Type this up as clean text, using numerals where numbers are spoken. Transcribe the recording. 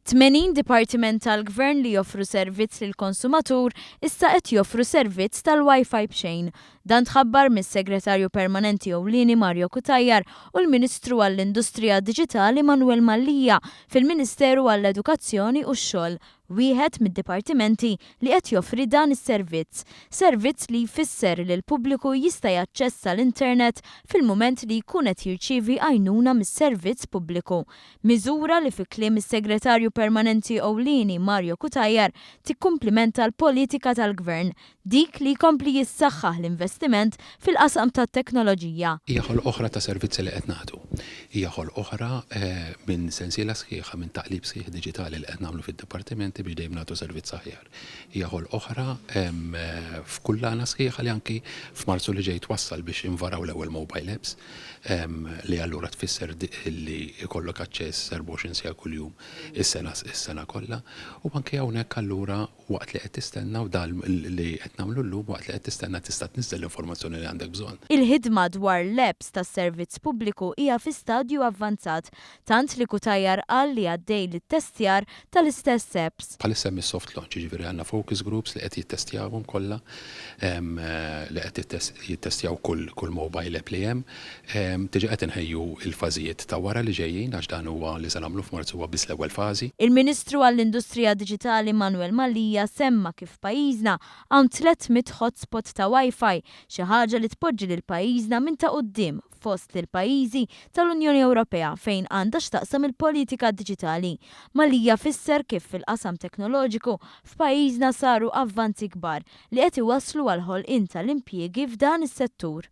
80 dipartiment tal-gvern li joffru servizz lil konsumatur issa qed joffru servizz tal-Wi-Fi b'xejn. Dan tħabbar mis-Segretarju Permanenti Ewlieni Mario Kutajjar u l-Ministru għall-Industrija Diġitali Manuel Mallija fil-Ministeru għall-Edukazzjoni u x-Xogħol, wieħed mid-dipartimenti li qed joffri dan is-servizz. Servizz li jfisser li l-pubbliku jista' jaċċessa l-internet fil-mument li jkun qed jirċievi għajnuna mis-servizz pubbliku. Miżura li fi kliem is-Segretarju Permanenti Ewlieni Mario Kutajjar tikkumplimenta l-politika tal-Gvern, dik li jkompli jissaħħaħ l-investiment fil-qasam tat-teknoloġija. Hija ħolq oħra ta' servizzi li qed nagħtu. Hija ħolq oħra minn sensiela sħiħa minn taqlib sħiħ diġitali li qed nagħmlu fid-dipartimenti biex dejjem nagħtu servizz aħjar. Hija ħolq oħra f'kull għana sħiħa li anki f'Marzu li ġej twassal biex invaraw l-ewwel mobile apps li allura tfisser li jkollok aċċess 24 sija kuljum is-sena kollha u anke hawnhekk allura waqt li qed tistenna u dal li qed nagħmlu llum waqt li qed tistenna tista' tniżżel l-informazzjoni li għandek bżonn. Il-ħidma dwar l-apps tas-servizz pubbliku hija fi stadju avvanzat, tant li Kutajjar qal li għaddej lit-testjar tal-istess apps. Bħalissa hemm is-soft launch, jiġifieri għandna focus groups li qed jittestjawhom kollha li qed jittestjaw kull mobile app li hemm. Tiġi qed inħejju l-fażijiet ta' wara li ġejjin għax dan huwa li se nagħmlu f'Marzu huwa biss l-ewwel fażi. Il-Ministru għall-Industrija Diġitali Manuel Mallija semma kif pajjiżna hawn 300 hotspot ta' Wi-Fi, xi ħaġa li tpoġġi lil pajjiżna minn ta' quddiem fost lil pajjiżi tal-Unjoni Ewropea fejn għandha x'taqsam il-politika diġitali. Mallija fisser kif fil-qasam teknoloġiku f'pajjiżna saru avvanzi kbar li qed iwasslu għal ħolqien tal-impjiegi f'dan is-settur.